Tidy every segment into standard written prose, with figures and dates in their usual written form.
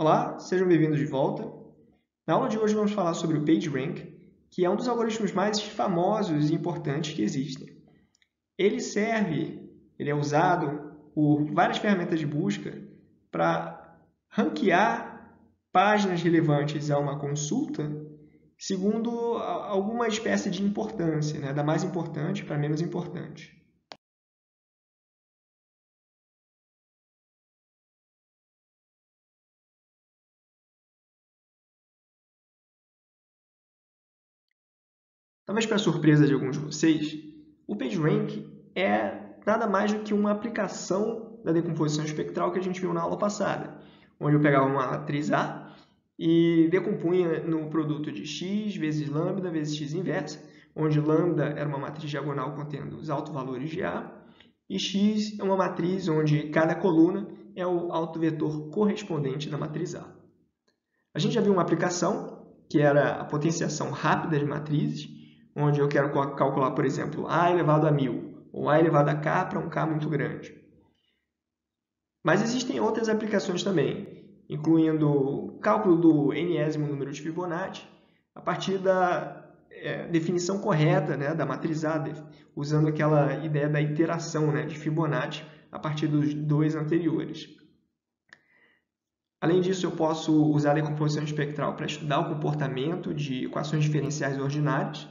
Olá, sejam bem-vindos de volta. Na aula de hoje vamos falar sobre o PageRank, que é um dos algoritmos mais famosos e importantes que existem. Ele é usado por várias ferramentas de busca para ranquear páginas relevantes a uma consulta segundo alguma espécie de importância, né? Da mais importante para a menos importante. Talvez para surpresa de alguns de vocês, o PageRank é nada mais do que uma aplicação da decomposição espectral que a gente viu na aula passada, onde eu pegava uma matriz A e decompunha no produto de x vezes lambda vezes x inversa, onde lambda era uma matriz diagonal contendo os autovalores de A, e x é uma matriz onde cada coluna é o autovetor correspondente da matriz A. A gente já viu uma aplicação, que era a potenciação rápida de matrizes, onde eu quero calcular, por exemplo, A elevado a 1000, ou A elevado a K para um K muito grande. Mas existem outras aplicações também, incluindo o cálculo do n-ésimo número de Fibonacci, a partir da definição correta, né, da matriz A, usando aquela ideia da iteração, né, de Fibonacci a partir dos dois anteriores. Além disso, eu posso usar a decomposição espectral para estudar o comportamento de equações diferenciais ordinárias,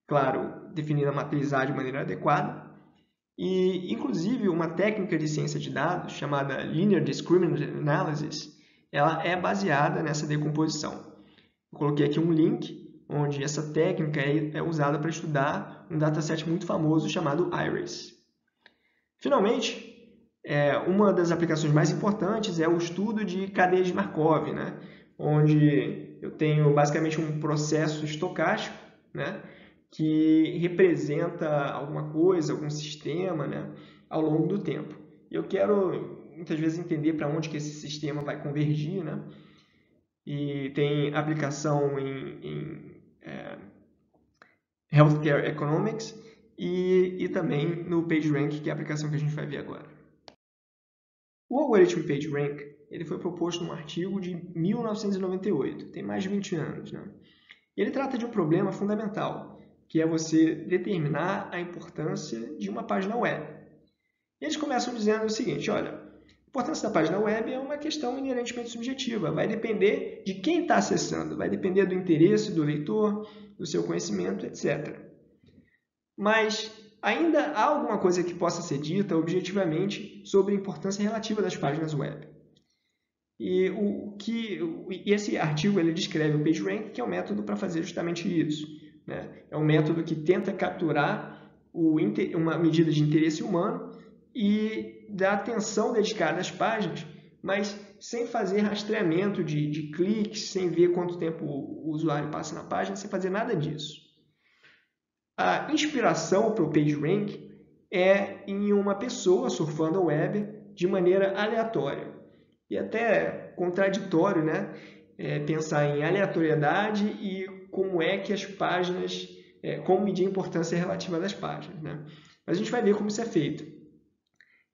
claro, definindo a matriz A de maneira adequada, e, inclusive, uma técnica de ciência de dados chamada Linear Discriminant Analysis, ela é baseada nessa decomposição. Eu coloquei aqui um link onde essa técnica é usada para estudar um dataset muito famoso chamado IRIS. Finalmente, uma das aplicações mais importantes é o estudo de cadeias de Markov, né? Onde eu tenho basicamente um processo estocástico, né? Que representa alguma coisa, algum sistema, né? Ao longo do tempo. E eu quero, muitas vezes, entender para onde que esse sistema vai convergir, né? E tem aplicação em Healthcare Economics e também no PageRank, que é a aplicação que a gente vai ver agora. O algoritmo PageRank ele foi proposto num artigo de 1998, tem mais de 20 anos. Né? E ele trata de um problema fundamental, que é você determinar a importância de uma página web. E eles começam dizendo o seguinte, olha, a importância da página web é uma questão inerentemente subjetiva, vai depender de quem está acessando, vai depender do interesse do leitor, do seu conhecimento, etc. Mas ainda há alguma coisa que possa ser dita objetivamente sobre a importância relativa das páginas web. E esse artigo ele descreve o PageRank, que é um método para fazer justamente isso. Né? É um método que tenta capturar uma medida de interesse humano e da atenção dedicada às páginas, mas sem fazer rastreamento de cliques, sem ver quanto tempo o usuário passa na página, sem fazer nada disso. A inspiração para o PageRank é em uma pessoa surfando a web de maneira aleatória. E até contraditório, né? Pensar em aleatoriedade e como é que as páginas, como medir a importância relativa das páginas. Né? Mas a gente vai ver como isso é feito.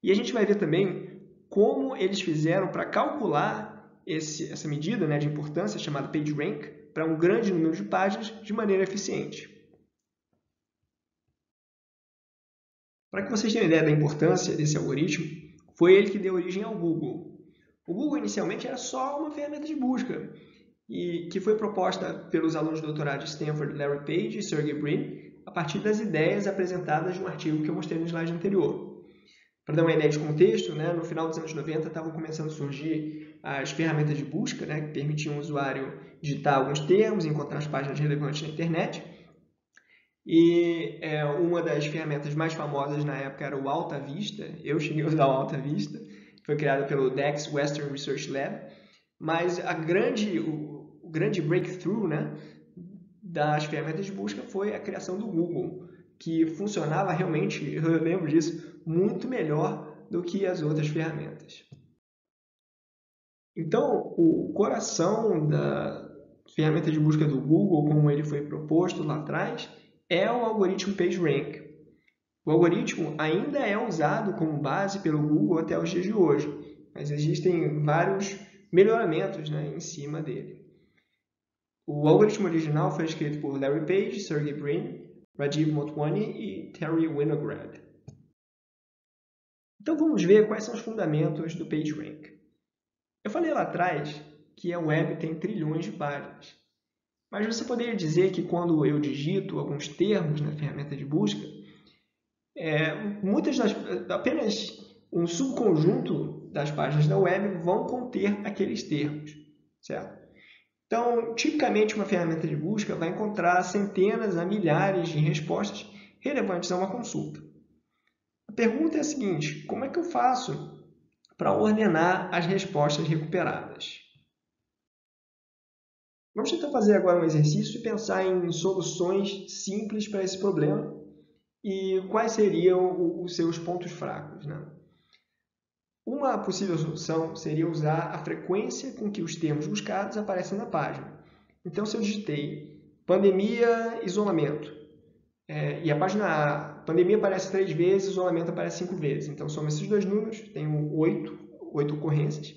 E a gente vai ver também como eles fizeram para calcular essa medida, né, de importância chamada PageRank para um grande número de páginas de maneira eficiente. Para que vocês tenham ideia da importância desse algoritmo, foi ele que deu origem ao Google. O Google inicialmente era só uma ferramenta de busca, e que foi proposta pelos alunos de doutorado de Stanford, Larry Page e Sergey Brin, a partir das ideias apresentadas de um artigo que eu mostrei no slide anterior. Para dar uma ideia de contexto, né, no final dos anos 90 estavam começando a surgir as ferramentas de busca, né, que permitiam o usuário digitar alguns termos e encontrar as páginas relevantes na internet. E uma das ferramentas mais famosas na época era o Alta Vista. Eu cheguei a usar o Alta Vista, que foi criado pelo Dex Western Research Lab. Mas o grande breakthrough, né, das ferramentas de busca foi a criação do Google, que funcionava realmente, eu lembro disso, muito melhor do que as outras ferramentas. Então, o coração da ferramenta de busca do Google, como ele foi proposto lá atrás, é o algoritmo PageRank. O algoritmo ainda é usado como base pelo Google até os dias de hoje, mas existem vários melhoramentos, né, em cima dele. O algoritmo original foi escrito por Larry Page, Sergey Brin, Rajiv Motwani e Terry Winograd. Então vamos ver quais são os fundamentos do PageRank. Eu falei lá atrás que a web tem trilhões de páginas. Mas você poderia dizer que quando eu digito alguns termos na ferramenta de busca, apenas um subconjunto das páginas da web vão conter aqueles termos, certo? Então, tipicamente, uma ferramenta de busca vai encontrar centenas a milhares de respostas relevantes a uma consulta. A pergunta é a seguinte: como é que eu faço para ordenar as respostas recuperadas? Vamos tentar fazer agora um exercício e pensar em soluções simples para esse problema e quais seriam os seus pontos fracos, né? Uma possível solução seria usar a frequência com que os termos buscados aparecem na página. Então, se eu digitei pandemia, isolamento, e a página A, pandemia aparece 3 vezes, isolamento aparece 5 vezes. Então, soma esses dois números, tenho 8 ocorrências.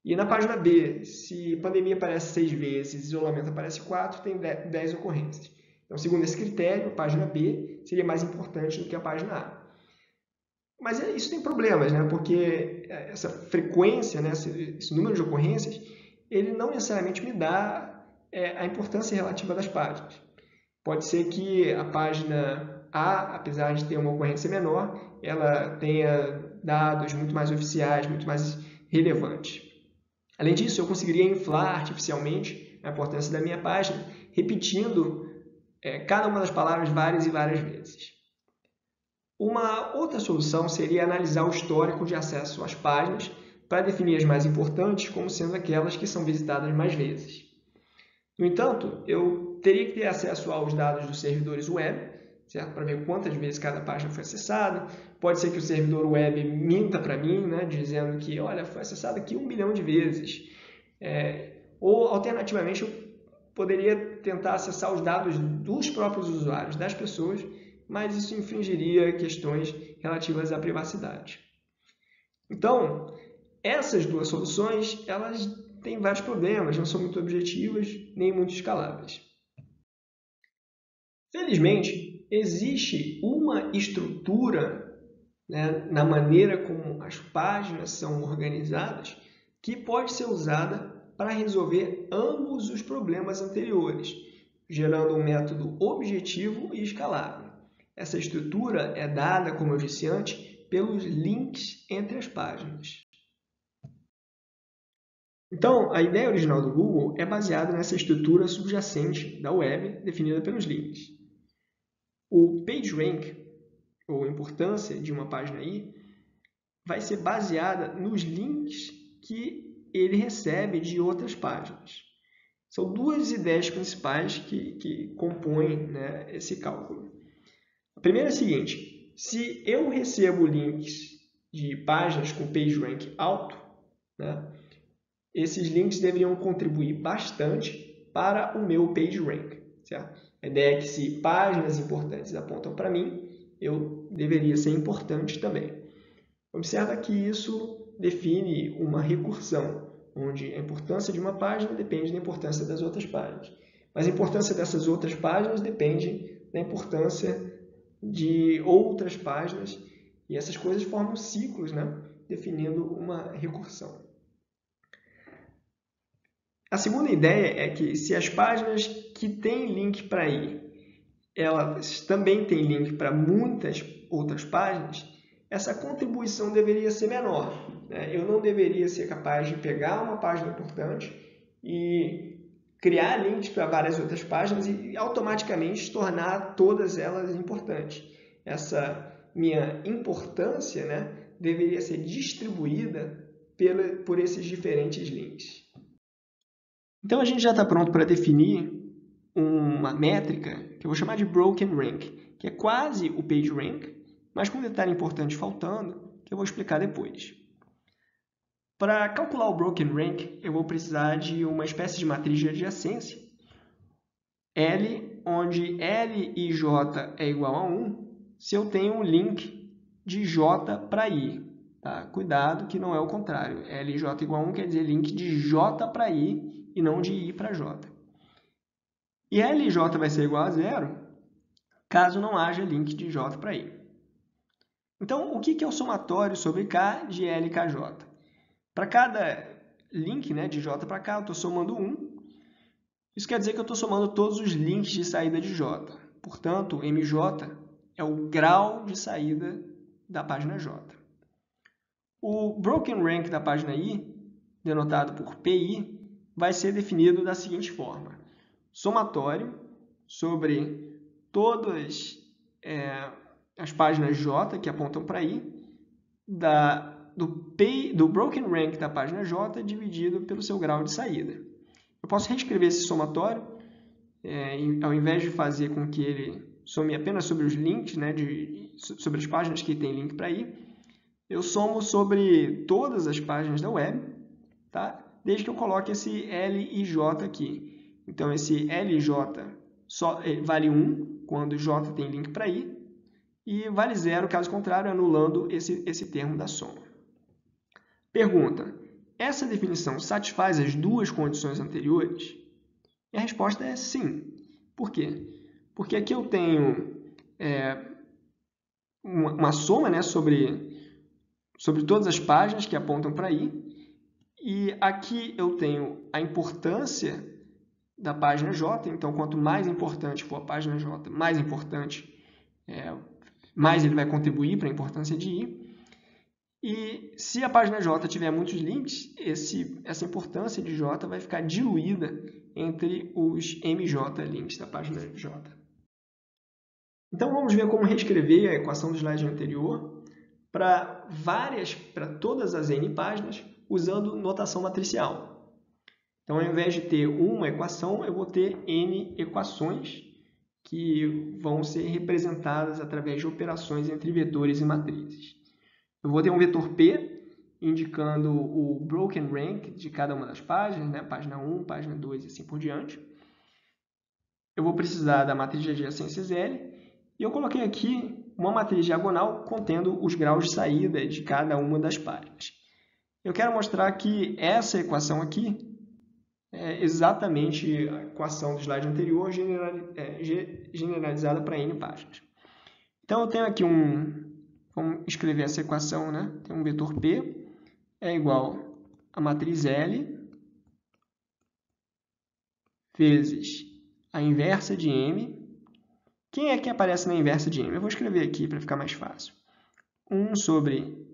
E na página B, se pandemia aparece 6 vezes, isolamento aparece 4, tem 10 ocorrências. Então, segundo esse critério, a página B seria mais importante do que a página A. Mas isso tem problemas, né? Porque essa frequência, né? Esse número de ocorrências, ele não necessariamente me dá a importância relativa das páginas. Pode ser que a página A, apesar de ter uma ocorrência menor, ela tenha dados muito mais oficiais, muito mais relevantes. Além disso, eu conseguiria inflar artificialmente a importância da minha página, repetindo cada uma das palavras várias e várias vezes. Uma outra solução seria analisar o histórico de acesso às páginas para definir as mais importantes como sendo aquelas que são visitadas mais vezes. No entanto, eu teria que ter acesso aos dados dos servidores web, certo? Para ver quantas vezes cada página foi acessada. Pode ser que o servidor web minta para mim, né? Dizendo que, olha, foi acessado aqui 1 bilhão de vezes. Ou, alternativamente, eu poderia tentar acessar os dados dos próprios usuários, das pessoas, mas isso infringiria questões relativas à privacidade. Então, essas duas soluções, elas têm vários problemas, não são muito objetivas, nem muito escaláveis. Felizmente, existe uma estrutura, né, na maneira como as páginas são organizadas que pode ser usada para resolver ambos os problemas anteriores, gerando um método objetivo e escalável. Essa estrutura é dada, como eu disse antes, pelos links entre as páginas. Então, a ideia original do Google é baseada nessa estrutura subjacente da web, definida pelos links. O PageRank, ou importância de uma página aí, vai ser baseada nos links que ele recebe de outras páginas. São duas ideias principais que compõem, né, esse cálculo. A primeira é a seguinte: se eu recebo links de páginas com PageRank alto, né, esses links deveriam contribuir bastante para o meu PageRank, certo? A ideia é que se páginas importantes apontam para mim, eu deveria ser importante também. Observa que isso define uma recursão, onde a importância de uma página depende da importância das outras páginas. Mas a importância dessas outras páginas depende da importância de outras páginas, e essas coisas formam ciclos, né? Definindo uma recursão. A segunda ideia é que se as páginas que têm link para ir, elas também têm link para muitas outras páginas, essa contribuição deveria ser menor, né? Eu não deveria ser capaz de pegar uma página importante e criar links para várias outras páginas e automaticamente tornar todas elas importantes. Essa minha importância, né, deveria ser distribuída por esses diferentes links. Então, a gente já está pronto para definir uma métrica que eu vou chamar de Broken Rank, que é quase o PageRank, mas com um detalhe importante faltando, que eu vou explicar depois. Para calcular o Broken Rank, eu vou precisar de uma espécie de matriz de adjacência, L, onde L e J é igual a 1, se eu tenho um link de J para I. Tá? Cuidado que não é o contrário. LJ igual a 1 quer dizer link de J para I e não de I para J. E LJ vai ser igual a 0 caso não haja link de J para I. Então, o que é o somatório sobre K de LKJ? Para cada link, né, de J para K, eu estou somando 1. Isso quer dizer que eu estou somando todos os links de saída de J. Portanto, MJ é o grau de saída da página J. O broken rank da página I, denotado por PI, vai ser definido da seguinte forma. Somatório sobre todas as páginas J que apontam para I, do broken rank da página J dividido pelo seu grau de saída. Eu posso reescrever esse somatório, ao invés de fazer com que ele some apenas sobre os links, né, sobre as páginas que tem link para I, eu somo sobre todas as páginas da web, tá? Desde que eu coloque esse L e J aqui. Então, esse L e J vale 1 quando J tem link para I, e vale 0 caso contrário, anulando esse termo da soma. Pergunta: essa definição satisfaz as duas condições anteriores? E a resposta é sim. Por quê? Porque aqui eu tenho uma soma, né, sobre todas as páginas que apontam para I, e aqui eu tenho a importância da página J, então quanto mais importante for a página J, mais ele vai contribuir para a importância de I. E se a página J tiver muitos links, essa importância de J vai ficar diluída entre os MJ links da página J. Então vamos ver como reescrever a equação do slide anterior para todas as N páginas usando notação matricial. Então, ao invés de ter uma equação, eu vou ter N equações que vão ser representadas através de operações entre vetores e matrizes. Eu vou ter um vetor P, indicando o broken rank de cada uma das páginas, né? Página 1, página 2 e assim por diante. Eu vou precisar da matriz de adjacências L, e eu coloquei aqui uma matriz diagonal contendo os graus de saída de cada uma das páginas. Eu quero mostrar que essa equação aqui é exatamente a equação do slide anterior generalizada para N páginas. Então, eu tenho aqui vamos escrever essa equação, né? Tem um vetor P é igual a matriz L vezes a inversa de M. Quem é que aparece na inversa de M? Eu vou escrever aqui para ficar mais fácil. 1 sobre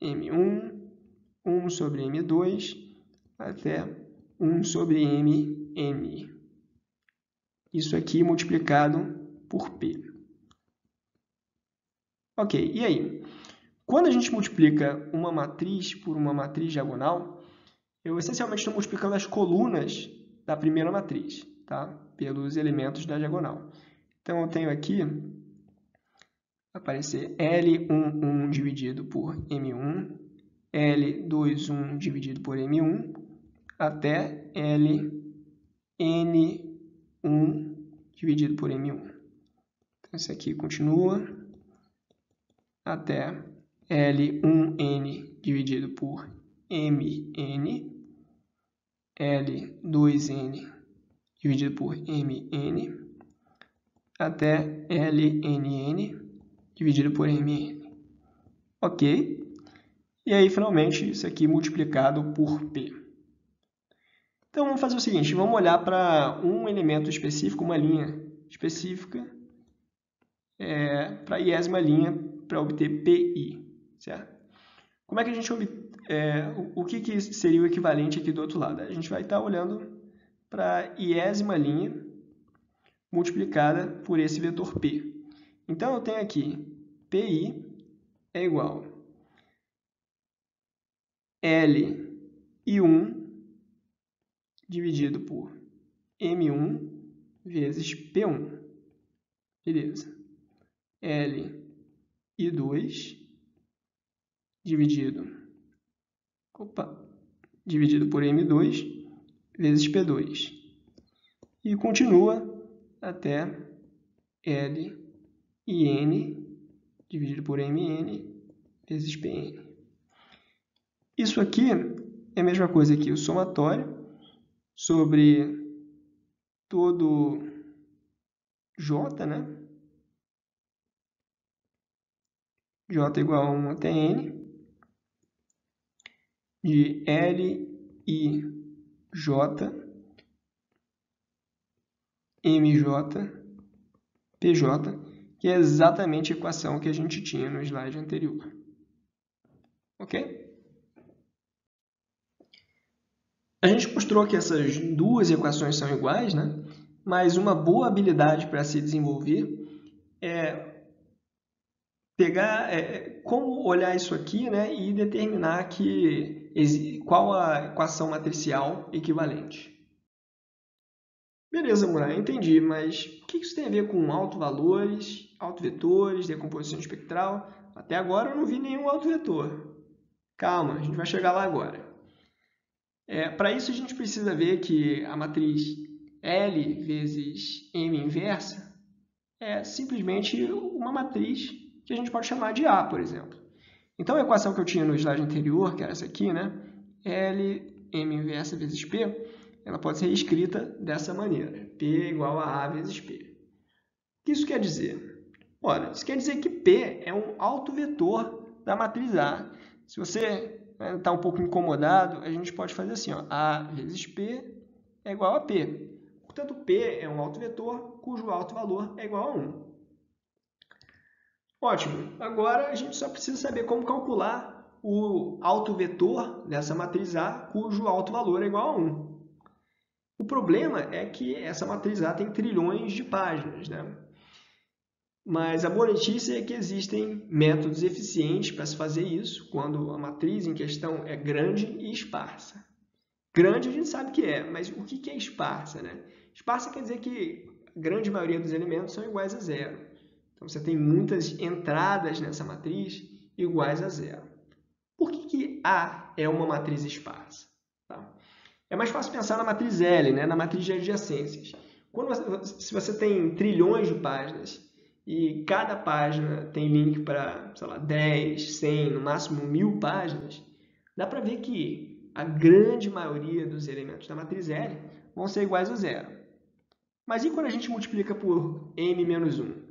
M1, 1 sobre M2, até 1 sobre MN. Isso aqui multiplicado por P. Ok, e aí? Quando a gente multiplica uma matriz por uma matriz diagonal, eu essencialmente estou multiplicando as colunas da primeira matriz, tá? Pelos elementos da diagonal. Então, eu tenho aqui, vai aparecer L11 dividido por M1, L21 dividido por M1, até Ln1 dividido por M1. Então, isso aqui continua até L1n dividido por Mn, L2n dividido por Mn, até Lnn dividido por Mn. Ok? E aí, finalmente, isso aqui multiplicado por P. Então, vamos fazer o seguinte, vamos olhar para um elemento específico, uma linha específica, para a iésima linha, para obter PI, certo? Como é que a gente o que seria o equivalente aqui do outro lado? A gente vai estar olhando para a iésima linha multiplicada por esse vetor P. Então, eu tenho aqui PI é igual L1 dividido por M1 vezes P1. Beleza. L2 dividido por M2 vezes P2. E continua até L e N dividido por Mn vezes Pn. Isso aqui é a mesma coisa que o somatório sobre todo J, né? J igual a 1 até N, de L, I, J, MJ, PJ, que é exatamente a equação que a gente tinha no slide anterior. Ok? A gente mostrou que essas duas equações são iguais, né? Mas uma boa habilidade para se desenvolver é pegar como olhar isso aqui, né, e determinar qual a equação matricial equivalente. Beleza, Murray, entendi, mas o que isso tem a ver com autovalores, autovetores, decomposição espectral? Até agora eu não vi nenhum autovetor. Calma, a gente vai chegar lá agora. Para isso a gente precisa ver que a matriz L vezes M inversa é simplesmente uma matriz que a gente pode chamar de A, por exemplo. Então a equação que eu tinha no slide anterior, que era essa aqui, né? L, M inversa vezes P, ela pode ser escrita dessa maneira. P igual a vezes P. O que isso quer dizer? Ora, isso quer dizer que P é um autovetor da matriz A. Se você está um pouco incomodado, a gente pode fazer assim, ó, A vezes P é igual a P. Portanto, P é um autovetor cujo autovalor é igual a 1. Ótimo. Agora a gente só precisa saber como calcular o autovetor dessa matriz A cujo autovalor é igual a 1. O problema é que essa matriz A tem trilhões de páginas, né? Mas a boa notícia é que existem métodos eficientes para se fazer isso quando a matriz em questão é grande e esparsa. Grande a gente sabe que é, mas o que é esparsa, né? Esparsa quer dizer que a grande maioria dos elementos são iguais a zero. Então você tem muitas entradas nessa matriz iguais a zero. Por que A é uma matriz esparsa? Tá? É mais fácil pensar na matriz L, né? Na matriz de adjacências. Se você tem trilhões de páginas e cada página tem link para, sei lá, 10, 100, no máximo 1000 páginas, dá para ver que a grande maioria dos elementos da matriz L vão ser iguais a zero. Mas e quando a gente multiplica por m menos 1?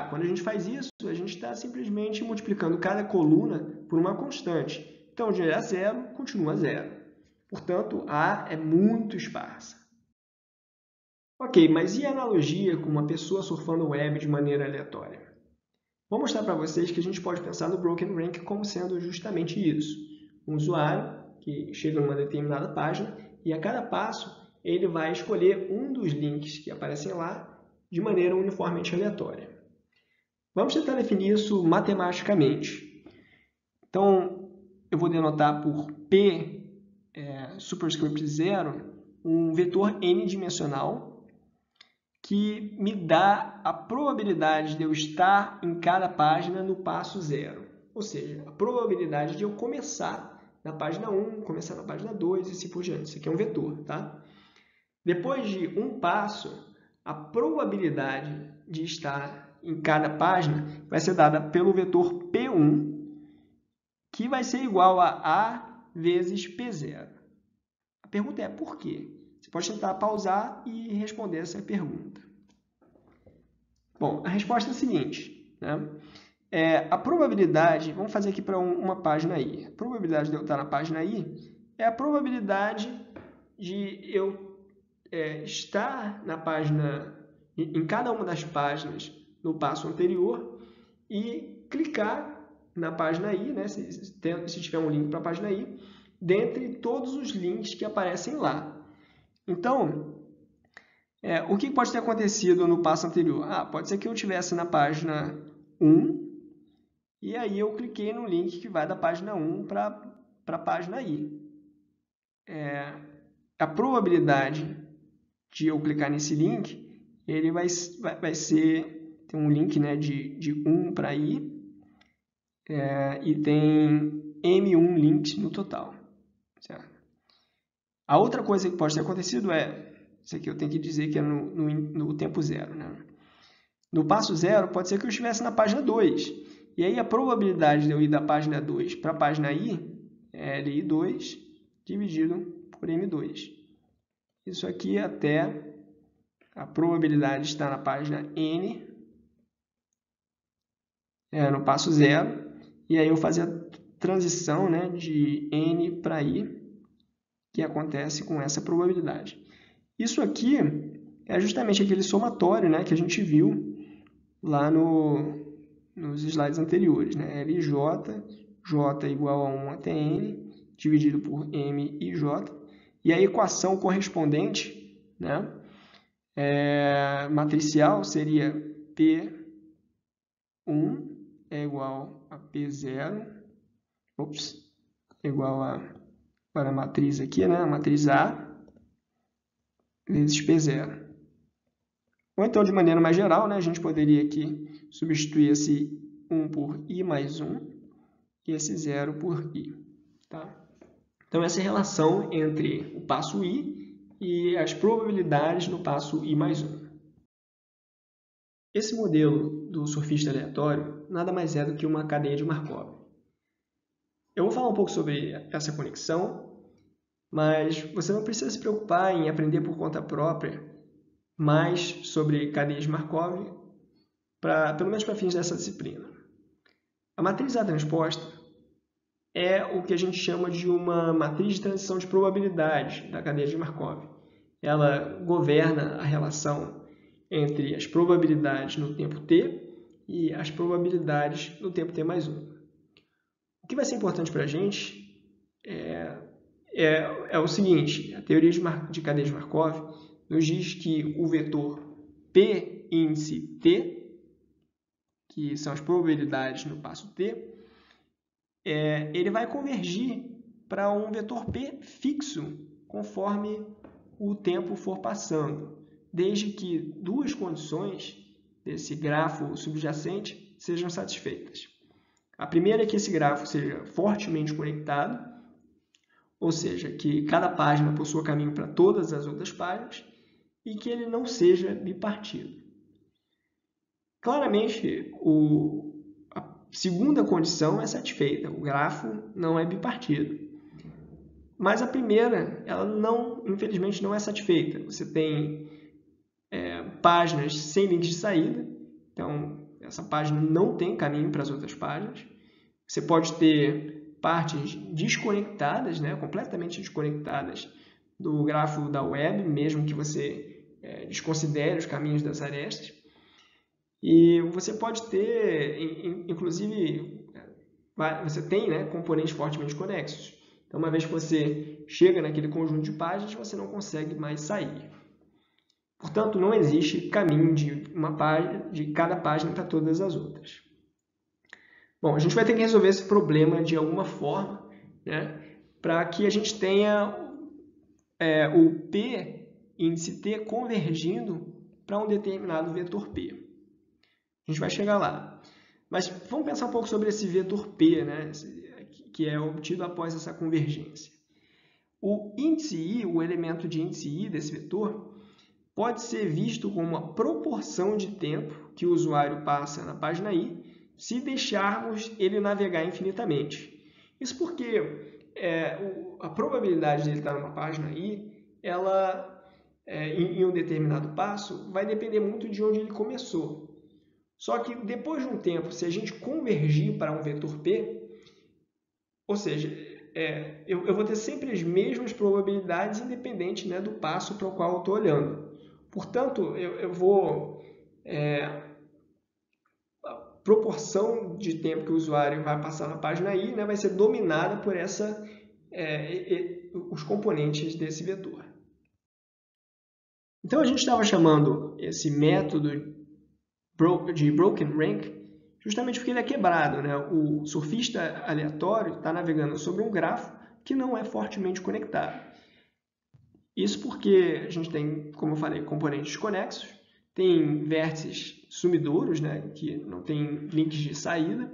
Quando a gente faz isso, a gente está simplesmente multiplicando cada coluna por uma constante. Então, de 0 a 0, continua zero. Portanto, A é muito esparsa. Ok, mas e a analogia com uma pessoa surfando o web de maneira aleatória? Vou mostrar para vocês que a gente pode pensar no Broken Rank como sendo justamente isso. Um usuário que chega numa determinada página e a cada passo ele vai escolher um dos links que aparecem lá de maneira uniformemente aleatória. Vamos tentar definir isso matematicamente. Então, eu vou denotar por P superscript 0 um vetor n-dimensional que me dá a probabilidade de eu estar em cada página no passo 0. Ou seja, a probabilidade de eu começar na página 1, começar na página 2 e assim por diante. Isso aqui é um vetor, tá? Depois de um passo, a probabilidade de estar em cada página vai ser dada pelo vetor P1, que vai ser igual a A vezes P0. A pergunta é por quê? Você pode tentar pausar e responder essa pergunta. Bom, a resposta é a seguinte, né? A probabilidade, vamos fazer aqui para uma página I. A probabilidade de eu estar na página I é a probabilidade de eu estar na página, em cada uma das páginas no passo anterior e clicar na página I, né? Se tiver um link para a página I, dentre todos os links que aparecem lá. Então, o que pode ter acontecido no passo anterior? Pode ser que eu estivesse na página 1 e aí eu cliquei no link que vai da página 1 para a página I. A probabilidade de eu clicar nesse link, ele vai ser, tem um link, né, de 1 para I, e tem M1 links no total. Certo? A outra coisa que pode ter acontecido isso aqui eu tenho que dizer que é no tempo 0. Né? No passo 0, pode ser que eu estivesse na página 2. E aí a probabilidade de eu ir da página 2 para a página I Li2 dividido por M2. Isso aqui até a probabilidade está na página N, no passo 0, e aí eu fazia a transição, né, de N para I, que acontece com essa probabilidade. Isso aqui é justamente aquele somatório, né, que a gente viu lá nos slides anteriores, né? LJ, J igual a 1 até N, dividido por M e J. E a equação correspondente, né, matricial seria P1 é igual a P0, igual para a matriz aqui, né, a matriz A, vezes P0. Ou então, de maneira mais geral, né, a gente poderia aqui substituir esse 1 por I mais 1 e esse 0 por I. Tá? Então, essa é a relação entre o passo I e as probabilidades no passo I mais 1. Esse modelo do surfista aleatório nada mais é do que uma cadeia de Markov. Eu vou falar um pouco sobre essa conexão, mas você não precisa se preocupar em aprender por conta própria mais sobre cadeias de Markov, pelo menos para fins dessa disciplina. A matriz A transposta é o que a gente chama de uma matriz de transição de probabilidade da cadeia de Markov. Ela governa a relação entre as probabilidades no tempo t e as probabilidades no tempo t mais 1. O que vai ser importante para a gente é o seguinte: a teoria de cadeia de Markov nos diz que o vetor P índice t, que são as probabilidades no passo t, ele vai convergir para um vetor P fixo conforme o tempo for passando, desde que duas condições desse grafo subjacente sejam satisfeitas. A primeira é que esse grafo seja fortemente conectado, ou seja, que cada página possua caminho para todas as outras páginas, e que ele não seja bipartido. Claramente, a segunda condição é satisfeita, o grafo não é bipartido. Mas a primeira, ela infelizmente não é satisfeita. Você tem páginas sem links de saída, então essa página não tem caminho para as outras páginas. Você pode ter partes desconectadas, né, completamente desconectadas do grafo da web, mesmo que você desconsidere os caminhos das arestas. E você pode ter, inclusive, você tem, né, componentes fortemente conexos. Então, uma vez que você chega naquele conjunto de páginas, você não consegue mais sair. Portanto, não existe caminho de cada página para todas as outras. Bom, a gente vai ter que resolver esse problema de alguma forma, né, para que a gente tenha o P índice T convergindo para um determinado vetor P. A gente vai chegar lá. Mas vamos pensar um pouco sobre esse vetor P, né, que é obtido após essa convergência. O índice I, o elemento de índice I desse vetor, pode ser visto como uma proporção de tempo que o usuário passa na página I se deixarmos ele navegar infinitamente. Isso porque a probabilidade de ele estar numa página I, ela, em um determinado passo, vai depender muito de onde ele começou. Só que depois de um tempo, se a gente convergir para um vetor P, ou seja, eu vou ter sempre as mesmas probabilidades independente, né, do passo para o qual eu estou olhando. Portanto, eu vou... a proporção de tempo que o usuário vai passar na página I, né, vai ser dominada por os componentes desse vetor. Então, a gente estava chamando esse método de broken rank justamente porque ele é quebrado, né? O surfista aleatório está navegando sobre um grafo que não é fortemente conectado. Isso porque a gente tem, como eu falei, componentes conexos, tem vértices sumidouros, né, que não tem links de saída,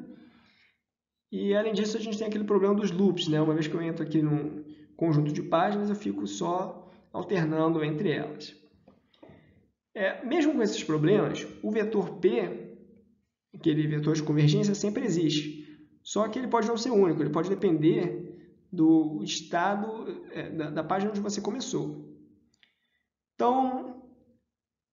e além disso a gente tem aquele problema dos loops, né? Uma vez que eu entro aqui num conjunto de páginas, eu fico só alternando entre elas. Mesmo com esses problemas, o vetor P, aquele vetor de convergência, sempre existe. Só que ele pode não ser único, ele pode depender do estado da página onde você começou. Então,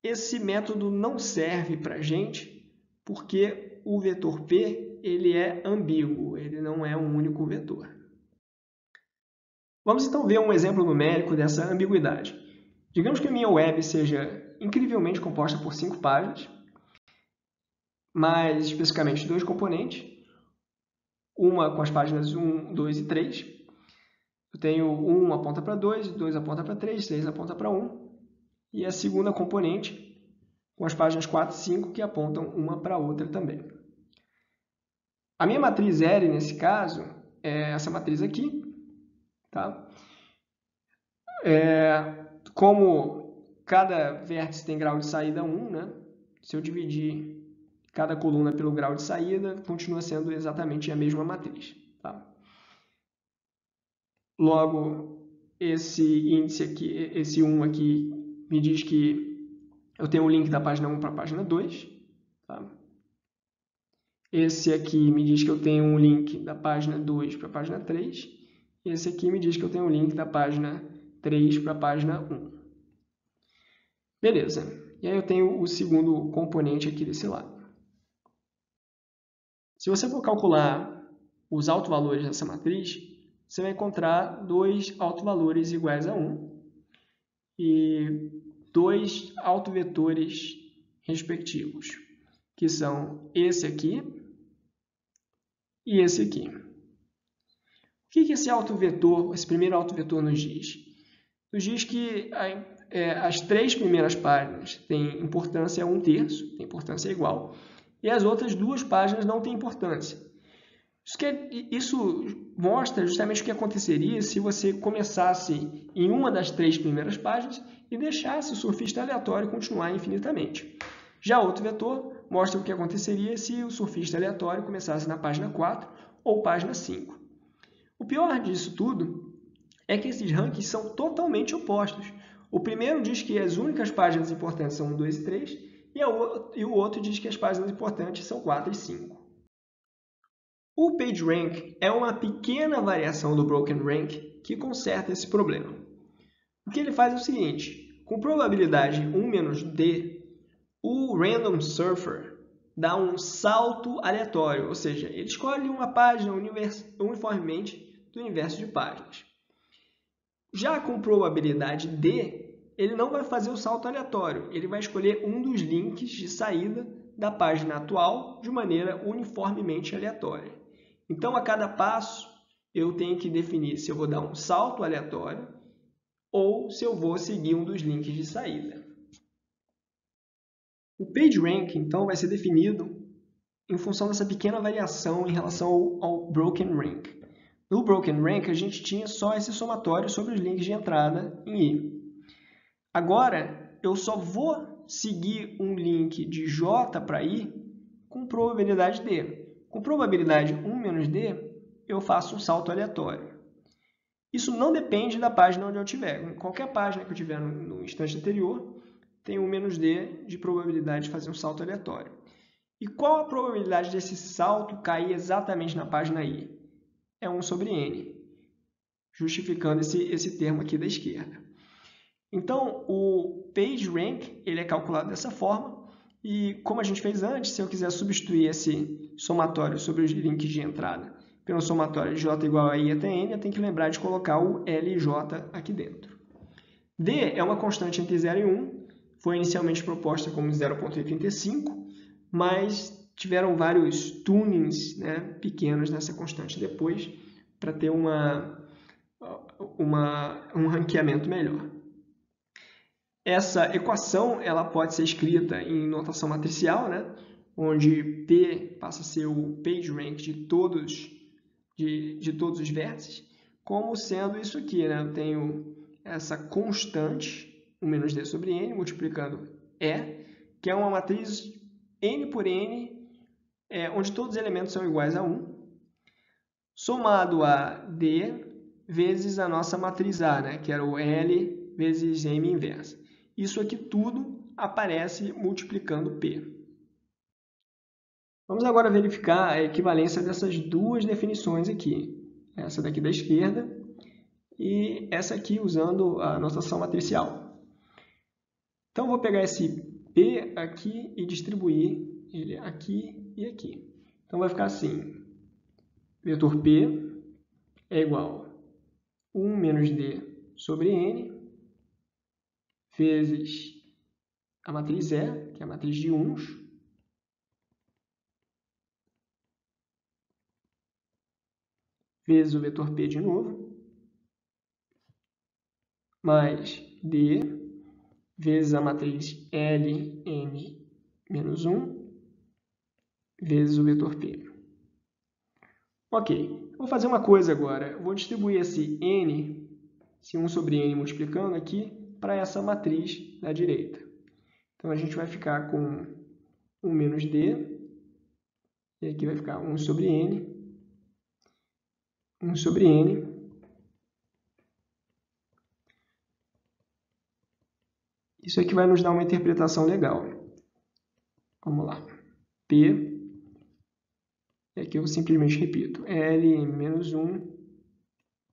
esse método não serve para a gente porque o vetor P ele é ambíguo, ele não é um único vetor. Vamos então ver um exemplo numérico dessa ambiguidade. Digamos que a minha web seja incrivelmente composta por 5 páginas, mais especificamente 2 componentes, uma com as páginas 1, 2 e 3. Eu tenho 1 aponta para 2, 2 aponta para 3, 3 aponta para 1. E a segunda componente com as páginas 4 e 5 que apontam uma para a outra também. A minha matriz L, nesse caso, é essa matriz aqui. Tá? Como cada vértice tem grau de saída 1, né? Se eu dividir cada coluna pelo grau de saída, continua sendo exatamente a mesma matriz. Tá? Logo, esse índice aqui, esse 1 aqui, me diz que eu tenho o link da página 1 para a página 2. Tá? Esse aqui me diz que eu tenho um link da página 2 para a página 3. E esse aqui me diz que eu tenho um link da página 3 para a página 1. Beleza. E aí eu tenho o segundo componente aqui desse lado. Se você for calcular os autovalores dessa matriz, você vai encontrar dois autovalores iguais a 1 e dois autovetores respectivos, que são esse aqui e esse aqui. O que esse autovetor, esse primeiro autovetor nos diz? Nos diz que as 3 primeiras páginas têm importância 1/3, tem importância igual, e as outras 2 páginas não têm importância. Isso mostra justamente o que aconteceria se você começasse em uma das 3 primeiras páginas e deixasse o surfista aleatório continuar infinitamente. Já outro vetor mostra o que aconteceria se o surfista aleatório começasse na página 4 ou página 5. O pior disso tudo é que esses rankings são totalmente opostos. O primeiro diz que as únicas páginas importantes são 1, 2 e 3, e o outro diz que as páginas importantes são 4 e 5. O PageRank é uma pequena variação do Broken Rank que conserta esse problema. O que ele faz é o seguinte: com probabilidade 1-d, o Random Surfer dá um salto aleatório, ou seja, ele escolhe uma página uniformemente do universo de páginas. Já com probabilidade d, ele não vai fazer o salto aleatório, ele vai escolher um dos links de saída da página atual de maneira uniformemente aleatória. Então, a cada passo, eu tenho que definir se eu vou dar um salto aleatório ou se eu vou seguir um dos links de saída. O PageRank, então, vai ser definido em função dessa pequena variação em relação ao Broken Rank. No Broken Rank, a gente tinha só esse somatório sobre os links de entrada em I. Agora, eu só vou seguir um link de J para I com probabilidade D. Com probabilidade 1-d, eu faço um salto aleatório. Isso não depende da página onde eu estiver. Em qualquer página que eu tiver no instante anterior, tem 1-d de probabilidade de fazer um salto aleatório. E qual a probabilidade desse salto cair exatamente na página I? É 1/n, justificando esse termo aqui da esquerda. Então, o PageRank ele é calculado dessa forma. E como a gente fez antes, se eu quiser substituir esse somatório sobre os links de entrada pelo somatório de j igual a i até n, eu tenho que lembrar de colocar o LJ aqui dentro. D é uma constante entre 0 e 1, foi inicialmente proposta como 0,85, mas tiveram vários tunings, né, pequenos nessa constante depois para ter um ranqueamento melhor. Essa equação ela pode ser escrita em notação matricial, né? Onde P passa a ser o PageRank de todos os vértices, como sendo isso aqui, né? Eu tenho essa constante, 1-d sobre n, multiplicando E, que é uma matriz n por n, onde todos os elementos são iguais a 1, somado a D vezes a nossa matriz A, né? Que era o L vezes M inversa. Isso aqui tudo aparece multiplicando P. Vamos agora verificar a equivalência dessas duas definições aqui. essa daqui da esquerda, e essa aqui usando a notação matricial. Então, vou pegar esse P aqui e distribuir ele aqui e aqui. Então, vai ficar assim, vetor P é igual a 1 menos D sobre N, vezes a matriz E, que é a matriz de uns, vezes o vetor P de novo, mais D, vezes a matriz L, M, menos 1, vezes o vetor P. Ok, vou fazer uma coisa agora. Eu vou distribuir esse N, esse 1 sobre N multiplicando aqui, para essa matriz da direita. Então, a gente vai ficar com 1 menos D, e aqui vai ficar 1 sobre N, 1 sobre N, isso aqui vai nos dar uma interpretação legal. Vamos lá. P, e aqui eu simplesmente repito, L menos 1,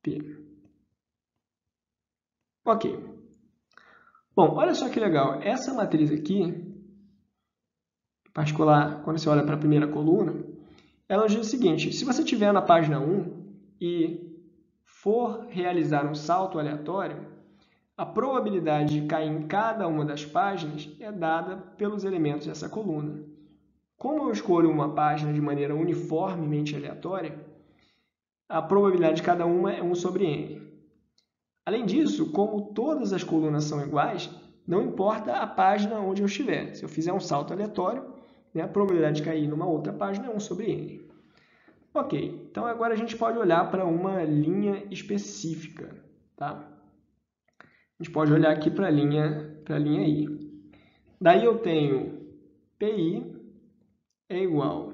P. Ok. Bom, olha só que legal. Essa matriz aqui, em particular, quando você olha para a primeira coluna, ela diz o seguinte: se você estiver na página 1 e for realizar um salto aleatório, a probabilidade de cair em cada uma das páginas é dada pelos elementos dessa coluna. Como eu escolho uma página de maneira uniformemente aleatória, a probabilidade de cada uma é 1 sobre n. Além disso, como todas as colunas são iguais, não importa a página onde eu estiver. Se eu fizer um salto aleatório, a probabilidade de cair numa outra página é 1 sobre n. Ok, então agora a gente pode olhar para uma linha específica. Tá? A gente pode olhar aqui para a linha I. Daí eu tenho PI é igual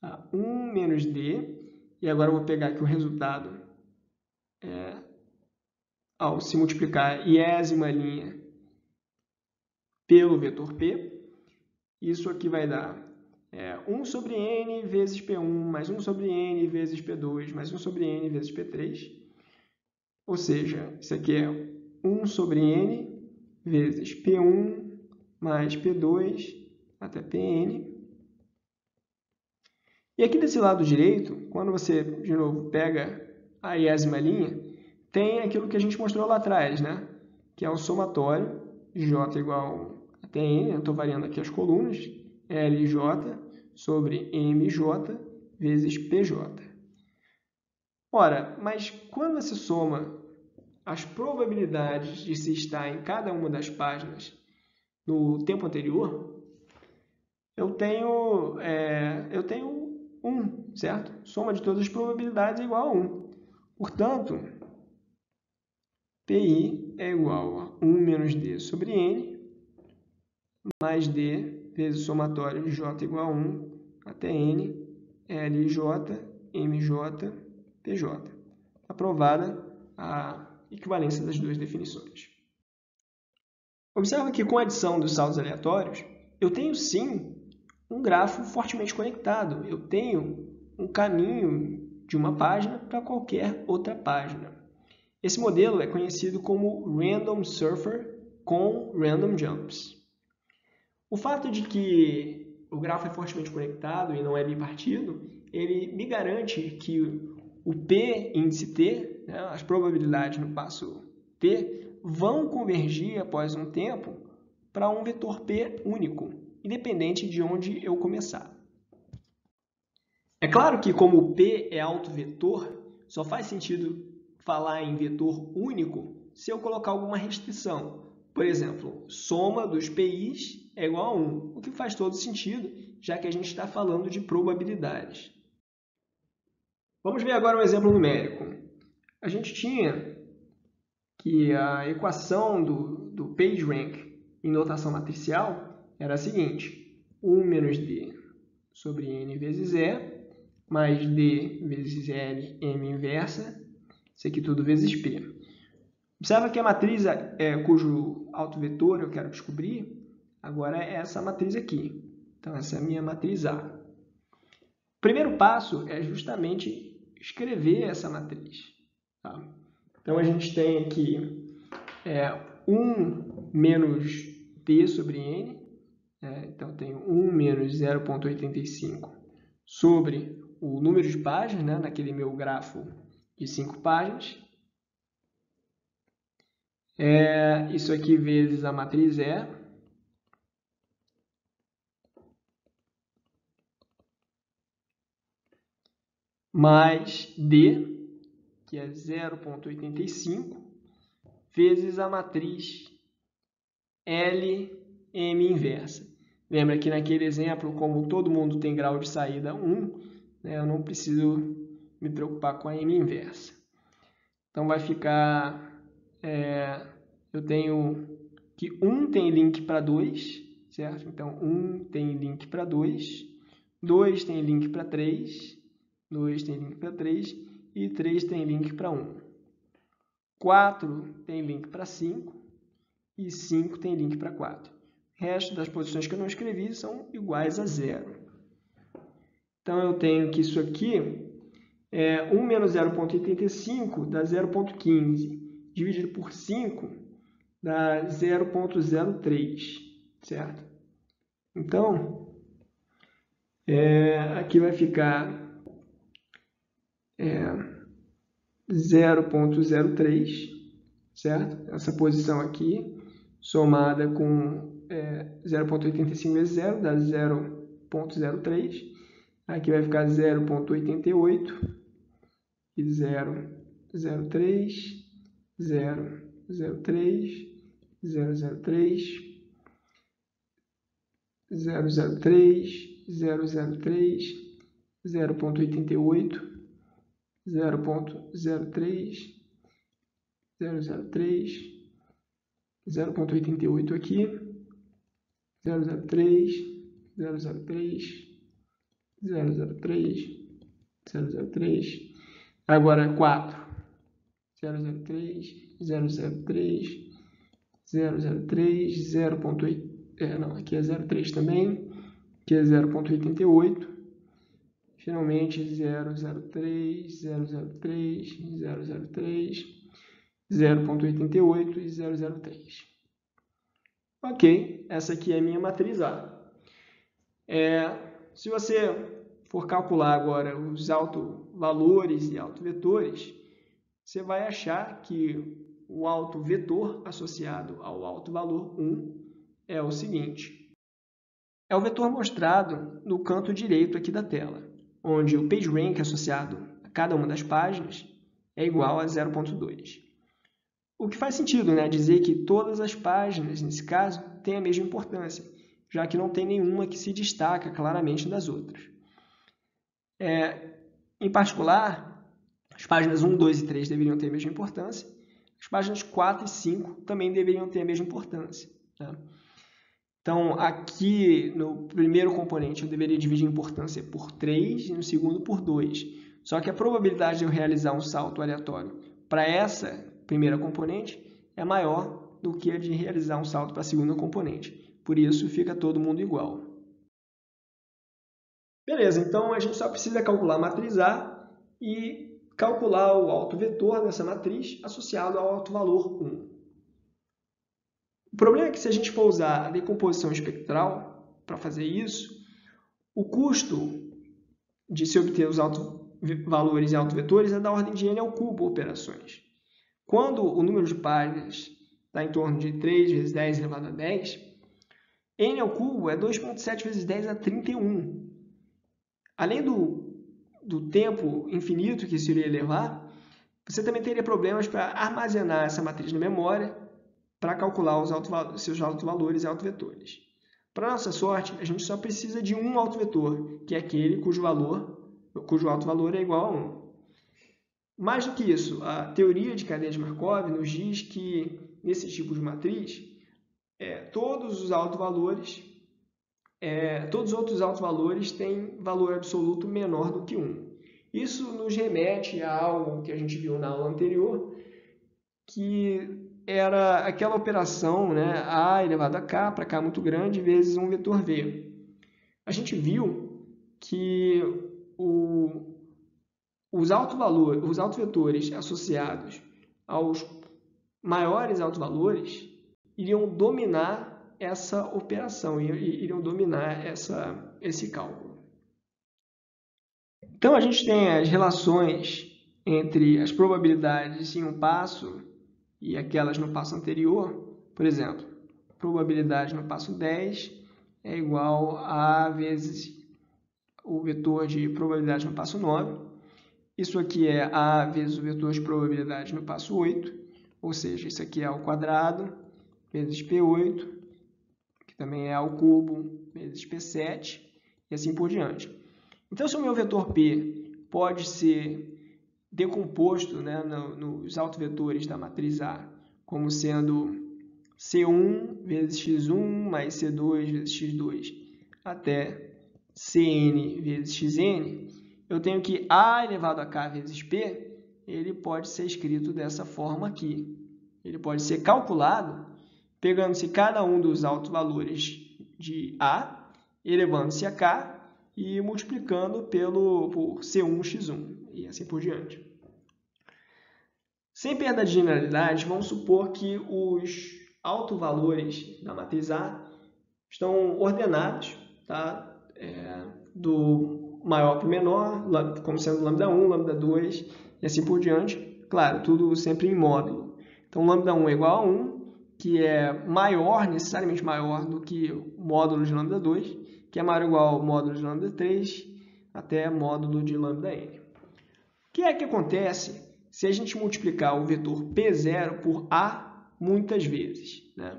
a 1 menos D, e agora eu vou pegar aqui o resultado ao se multiplicar a iésima linha pelo vetor P. Isso aqui vai dar 1 sobre N vezes P1, mais 1 sobre N vezes P2, mais 1 sobre N vezes P3. Ou seja, isso aqui é 1 sobre N vezes P1 mais P2 até Pn. E aqui desse lado direito, quando você, de novo, pega a iésima linha, tem aquilo que a gente mostrou lá atrás, né? Que é o somatório de J igual a Tn, eu estou variando aqui as colunas, Lj sobre Mj vezes Pj. Ora, mas quando você soma as probabilidades de se estar em cada uma das páginas no tempo anterior, eu tenho 1, certo? Soma de todas as probabilidades é igual a 1. Portanto, PI é igual a 1 menos D sobre N, mais D vezes o somatório de J igual a 1 até N, LJ, MJ, PJ. Aprovada a equivalência das duas definições. Observa que com a adição dos saltos aleatórios, eu tenho sim um grafo fortemente conectado. Eu tenho um caminho de uma página para qualquer outra página. Esse modelo é conhecido como Random Surfer com Random Jumps. O fato de que o grafo é fortemente conectado e não é bipartido, ele me garante que o P índice T, né, as probabilidades no passo T, vão convergir após um tempo para um vetor P único, independente de onde eu começar. É claro que, como o P é autovetor, só faz sentido falar em vetor único se eu colocar alguma restrição. Por exemplo, soma dos PIs é igual a 1, o que faz todo sentido, já que a gente está falando de probabilidades. Vamos ver agora um exemplo numérico. A gente tinha que a equação do PageRank em notação matricial era a seguinte: 1 menos D sobre N vezes E, mais D vezes L, M inversa, isso aqui tudo vezes P. Observa que a matriz cujo autovetor eu quero descobrir, agora é essa matriz aqui. Então, essa é a minha matriz A. O primeiro passo é justamente escrever essa matriz. Tá? Então, a gente tem aqui 1 menos d sobre n. Então, eu tenho 1 menos 0,85 sobre o número de páginas, né, naquele meu grafo de 5 páginas. Isso aqui vezes a matriz E. Mais D, que é 0,85, vezes a matriz LM inversa. Lembra que naquele exemplo, como todo mundo tem grau de saída 1, né, eu não preciso me preocupar com a M inversa. Então, vai ficar... eu tenho que 1 tem link para 2, certo? Então, 1 tem link para 2, 2 tem link para 3, 2 tem link para 3 e 3 tem link para 1. 4 tem link para 5 e 5 tem link para 4. O resto das posições que eu não escrevi são iguais a 0. Então, eu tenho que isso aqui 1 menos 0,85 dá 0,15. Dividido por 5 dá 0,03, certo? Então, aqui vai ficar 0,03, certo? Essa posição aqui, somada com 0,85 vezes 0, dá 0,03. Aqui vai ficar 0,88 e 0,03, 0,03, 0,03, 0,03, 0,03, 0,88, 0,03, 0,03, 0,88 aqui, 0,03, 0,03, 0,03, 0,03, agora 4, 0,03, 0,03, 0,03, 0,8, não, aqui é 0,3 também, aqui é 0,88, finalmente 0,03, 0,03, 0,03, 0,88 e 0,03. Ok, essa aqui é a minha matriz A. Se você for calcular agora os autovalores e autovetores, você vai achar que o autovetor associado ao autovalor 1 é o seguinte. É o vetor mostrado no canto direito aqui da tela, onde o PageRank associado a cada uma das páginas é igual a 0,2. O que faz sentido, né? Dizer que todas as páginas, nesse caso, têm a mesma importância, já que não tem nenhuma que se destaca claramente das outras. Em particular, as páginas 1, 2 e 3 deveriam ter a mesma importância, as páginas 4 e 5 também deveriam ter a mesma importância. Tá? Então, aqui no primeiro componente eu deveria dividir a importância por 3 e no segundo por 2. Só que a probabilidade de eu realizar um salto aleatório para essa primeira componente é maior do que a de realizar um salto para a segunda componente. Por isso, fica todo mundo igual. Beleza, então a gente só precisa calcular a matriz A e calcular o autovetor dessa matriz associado ao autovalor 1. O problema é que se a gente for usar a decomposição espectral para fazer isso, o custo de se obter os autovalores e autovetores é da ordem de n ao cubo operações. Quando o número de páginas está em torno de 3 vezes 10 elevado a 10, n ao cubo é 2,7 vezes 10 a 31. Além do tempo infinito que isso iria levar, você também teria problemas para armazenar essa matriz na memória para calcular os seus autovalores e autovetores. Para nossa sorte, a gente só precisa de um autovetor, que é aquele cujo autovalor é igual a 1. Mais do que isso, a teoria de cadeia de Markov nos diz que, nesse tipo de matriz, todos os outros autovalores têm valor absoluto menor do que 1. Isso nos remete a algo que a gente viu na aula anterior, que era aquela operação, né, A elevado a K, para K muito grande, vezes um vetor V. A gente viu que os autovetores associados aos maiores autovalores iriam dominar essa operação, iriam dominar esse cálculo. Então, a gente tem as relações entre as probabilidades em um passo e aquelas no passo anterior. Por exemplo, probabilidade no passo 10 é igual a vezes o vetor de probabilidade no passo 9. Isso aqui é A vezes o vetor de probabilidade no passo 8, ou seja, isso aqui é ao quadrado vezes P8, que também é ao cubo vezes P7, e assim por diante. Então, se o meu vetor P pode ser decomposto, né, nos autovetores da matriz A como sendo C1 vezes x1 mais C2 vezes x2 até Cn vezes xn, eu tenho que A elevado a k vezes P, ele pode ser escrito dessa forma aqui. Ele pode ser calculado pegando-se cada um dos autovalores de A, elevando-se a k e multiplicando por C1x1 e assim por diante. Sem perda de generalidade, vamos supor que os autovalores da matriz A estão ordenados, tá? Do maior para o menor, como sendo lambda1, lambda2 e assim por diante. Claro, tudo sempre em módulo. Então, lambda1 é igual a 1, que é maior, necessariamente maior do que o módulo de lambda2, que é maior ou igual ao módulo de lambda3 até módulo de lambda-n. O que é que acontece se a gente multiplicar o vetor P0 por A muitas vezes, né?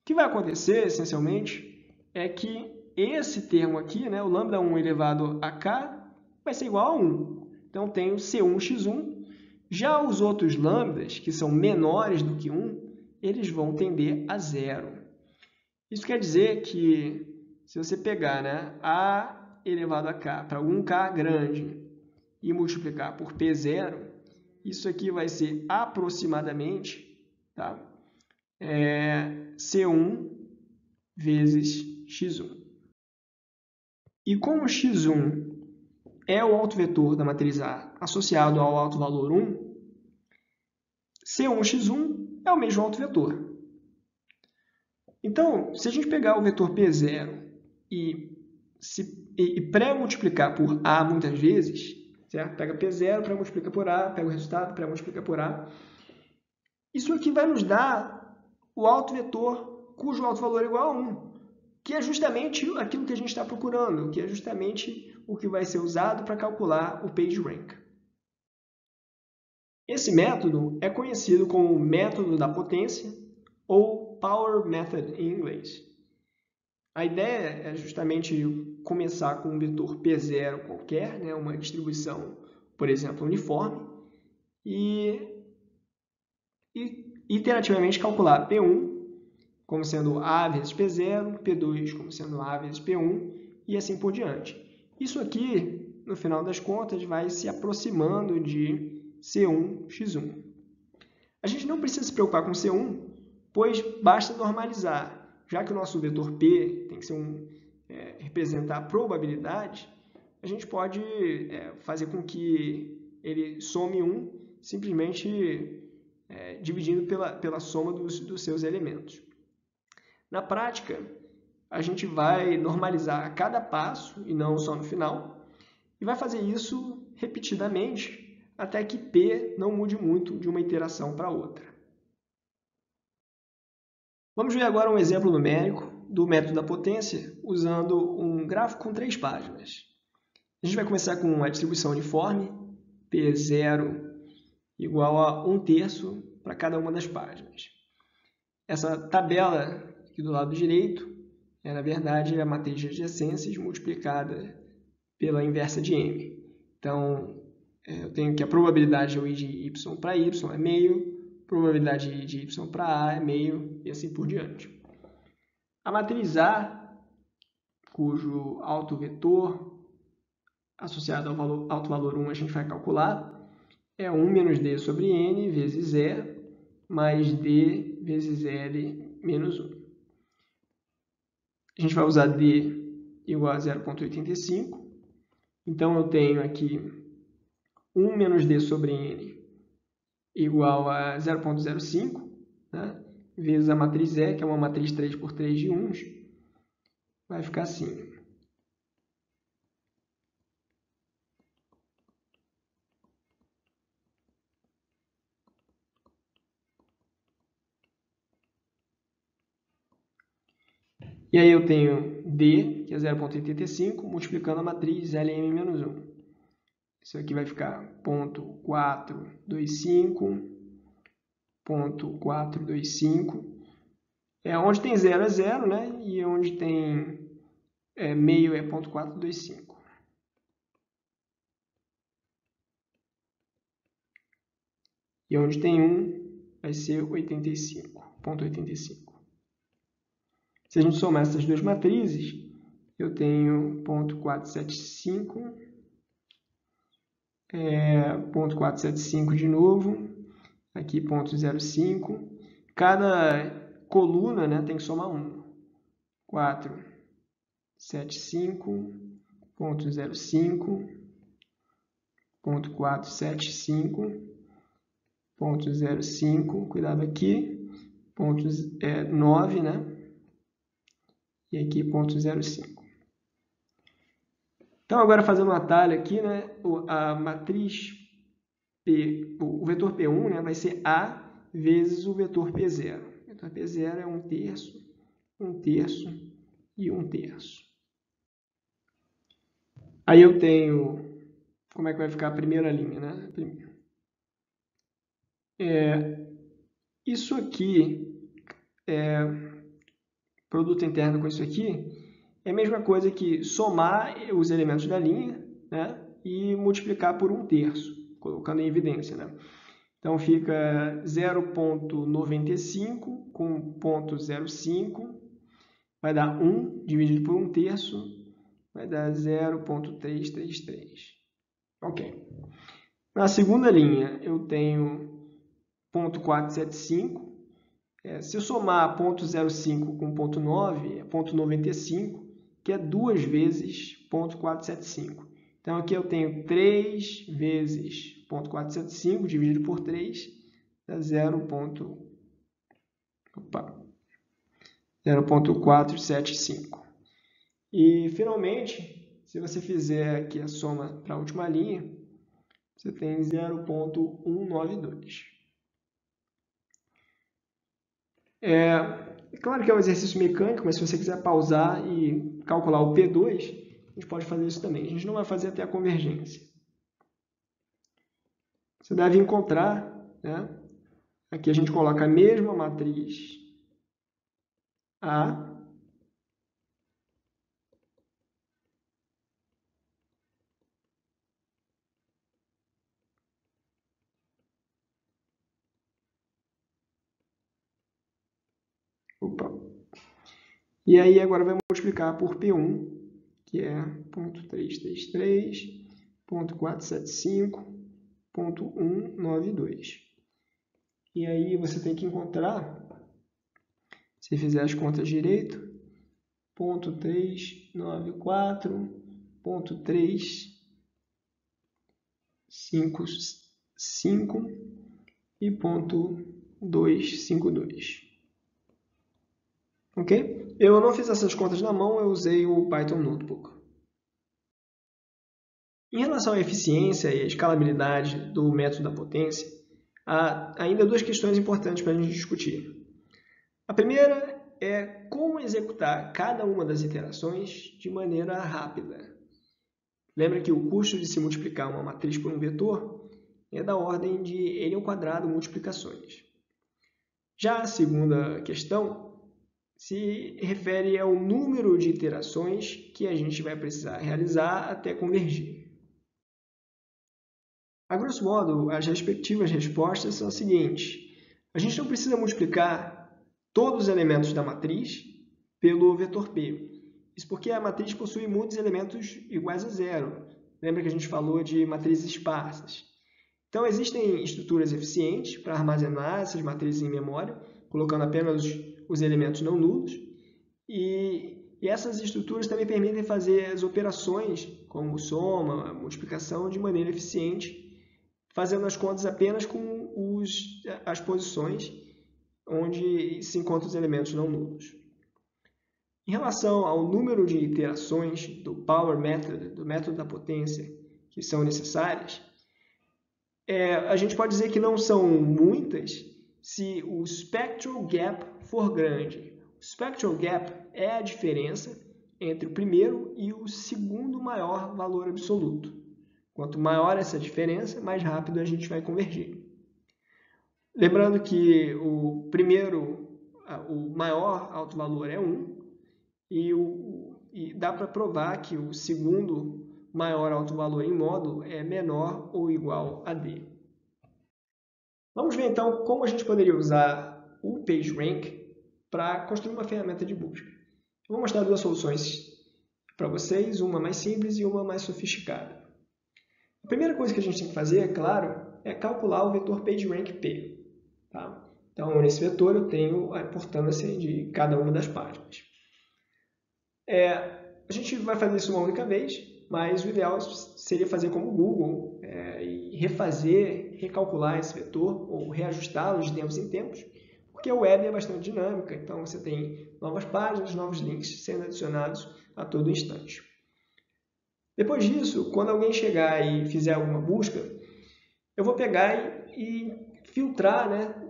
O que vai acontecer, essencialmente, é que esse termo aqui, né, o lambda1 elevado a k, vai ser igual a 1. Então, tenho C1x1. Já os outros lambdas, que são menores do que 1, eles vão tender a 0. Isso quer dizer que, se você pegar, né, A elevado a k para algum k grande e multiplicar por P0, isso aqui vai ser aproximadamente, tá? C1 vezes x1. E como x1 é o autovetor da matriz A associado ao autovalor 1, C1x1 é o mesmo autovetor. Então, se a gente pegar o vetor P0 e pré-multiplicar por A muitas vezes, certo? Pega P0, pré-multiplica por A, pega o resultado, pré-multiplica por A. Isso aqui vai nos dar o autovetor cujo autovalor é igual a 1, que é justamente aquilo que a gente está procurando, que é justamente o que vai ser usado para calcular o PageRank. Esse método é conhecido como método da potência, ou Power Method em inglês. A ideia é justamente começar com um vetor P0 qualquer, né, uma distribuição, por exemplo, uniforme, e iterativamente calcular P1 como sendo A vezes P0, P2 como sendo A vezes P1 e assim por diante. Isso aqui, no final das contas, vai se aproximando de C1x1. A gente não precisa se preocupar com C1, pois basta normalizar. Já que o nosso vetor P tem que ser representar a probabilidade, a gente pode fazer com que ele some 1 simplesmente dividindo pela soma dos seus elementos. Na prática, a gente vai normalizar a cada passo, e não só no final, e vai fazer isso repetidamente até que P não mude muito de uma iteração para outra. Vamos ver agora um exemplo numérico do método da potência usando um gráfico com 3 páginas. A gente vai começar com a distribuição uniforme, P0 igual a 1/3 para cada uma das páginas. Essa tabela aqui do lado direito é, na verdade, a matriz de adjacências multiplicada pela inversa de M. Então, eu tenho que a probabilidade de eu ir de y para y é meio, probabilidade de y para A é meio, e assim por diante. A matriz A, cujo autovetor associado ao autovalor 1 a gente vai calcular, é 1 menos D sobre N vezes E mais D vezes L menos 1. A gente vai usar D igual a 0,85. Então, eu tenho aqui 1 menos d sobre n igual a 0,05, né? Vezes a matriz E, que é uma matriz 3 por 3 de 1, vai ficar assim. E aí eu tenho D, que é 0,85, multiplicando a matriz LM-1. Isso aqui vai ficar 0,425, onde tem 0 é 0, né? E onde tem meio é 0,425. E onde tem 1 vai ser 85,85. Se a gente somar essas duas matrizes, eu tenho 0,475, 0,475 de novo, aqui 0,05. Cada coluna, né, tem que somar 1. 475,05, 0,475,05, cuidado aqui, 9, né? E aqui 0,05. Então, agora fazendo um atalho aqui, né, a matriz P, o vetor P1, né, vai ser A vezes o vetor P0. O vetor P0 é 1/3, 1/3 e 1/3. Aí eu tenho, como é que vai ficar a primeira linha, né? Isso aqui, produto interno com isso aqui, é a mesma coisa que somar os elementos da linha, né, e multiplicar por 1/3, colocando em evidência, né? Então, fica 0,95 com 0,05, vai dar 1 dividido por 1/3, vai dar 0,333. Ok. Na segunda linha, eu tenho 0,475. Se eu somar 0,05 com 0,9, é 0,95, que é 2 vezes 0,475. Então, aqui eu tenho 3 vezes 0,475 dividido por 3, dá 0,475. E, finalmente, se você fizer aqui a soma para a última linha, você tem 0,192. É claro que é um exercício mecânico, mas se você quiser pausar e calcular o P2, a gente pode fazer isso também. A gente não vai fazer até a convergência. Você deve encontrar, né? Aqui a gente coloca a mesma matriz A. E aí agora vai multiplicar por P1, que é 0,333, 0,475, 0,192. E aí você tem que encontrar, se fizer as contas direito, 0,394, 0,355 e 0,252. Ok? Eu não fiz essas contas na mão, eu usei o Python Notebook. Em relação à eficiência e à escalabilidade do método da potência, há ainda duas questões importantes para a gente discutir. A primeira é como executar cada uma das iterações de maneira rápida. Lembra que o custo de se multiplicar uma matriz por um vetor é da ordem de n² multiplicações. Já a segunda questão se refere ao número de iterações que a gente vai precisar realizar até convergir. A grosso modo, as respectivas respostas são as seguintes. A gente não precisa multiplicar todos os elementos da matriz pelo vetor P. Isso porque a matriz possui muitos elementos iguais a zero. Lembra que a gente falou de matrizes esparsas. Então, existem estruturas eficientes para armazenar essas matrizes em memória, colocando apenas os elementos não nulos. E essas estruturas também permitem fazer as operações, como soma, multiplicação, de maneira eficiente fazendo as contas apenas com as posições onde se encontram os elementos não nulos. Em relação ao número de iterações do Power Method, do método da potência, que são necessárias, a gente pode dizer que não são muitas se o spectral gap for grande. O spectral gap é a diferença entre o primeiro e o segundo maior valor absoluto. Quanto maior essa diferença, mais rápido a gente vai convergir. Lembrando que o maior alto valor é 1 e dá para provar que o segundo maior alto valor em módulo é menor ou igual a D. Vamos ver então como a gente poderia usar o PageRank para construir uma ferramenta de busca. Eu vou mostrar duas soluções para vocês, uma mais simples e uma mais sofisticada. A primeira coisa que a gente tem que fazer, é claro, é calcular o vetor PageRank P. Tá? Então, nesse vetor eu tenho a importância de cada uma das páginas. A gente vai fazer isso uma única vez, mas o ideal seria fazer como o Google e recalcular esse vetor ou reajustá-lo de tempos em tempos, porque a web é bastante dinâmica, então você tem novas páginas, novos links sendo adicionados a todo instante. Depois disso, quando alguém chegar e fizer alguma busca, eu vou pegar e filtrar,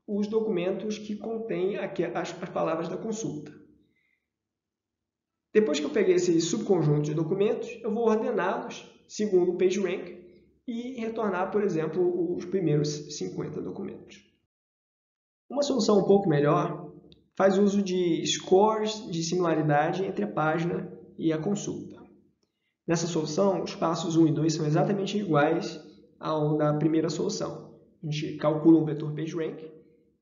os documentos que contêm as palavras da consulta. Depois que eu peguei esse subconjunto de documentos, eu vou ordená-los segundo o PageRank e retornar, por exemplo, os primeiros 50 documentos. Uma solução um pouco melhor faz uso de scores de similaridade entre a página e a consulta. Nessa solução, os passos 1 e 2 são exatamente iguais ao da primeira solução. A gente calcula um vetor PageRank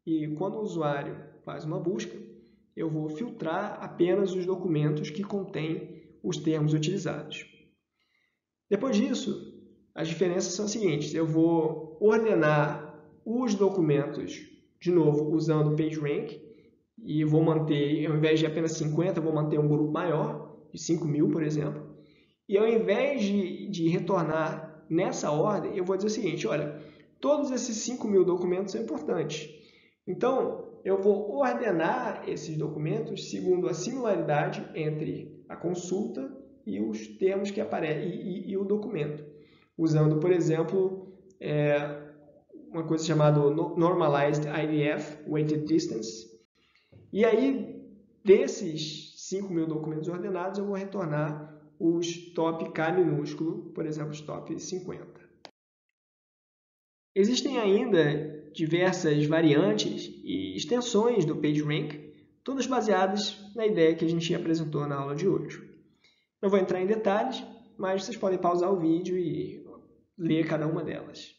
e quando o usuário faz uma busca, eu vou filtrar apenas os documentos que contêm os termos utilizados. Depois disso, as diferenças são as seguintes. Eu vou ordenar os documentos, de novo, usando o PageRank, e vou manter, ao invés de apenas 50, eu vou manter um grupo maior, de 5.000, por exemplo. E ao invés de retornar nessa ordem, eu vou dizer o seguinte, olha, todos esses 5.000 documentos são importantes. Então, eu vou ordenar esses documentos segundo a similaridade entre a consulta e os termos que aparecem e o documento, usando, por exemplo, uma coisa chamada Normalized IDF, Weighted Distance. E aí, desses 5.000 documentos ordenados, eu vou retornar os top K minúsculo, por exemplo, os top 50. Existem ainda diversas variantes e extensões do PageRank, todas baseadas na ideia que a gente apresentou na aula de hoje. Não vou entrar em detalhes, mas vocês podem pausar o vídeo e ler cada uma delas.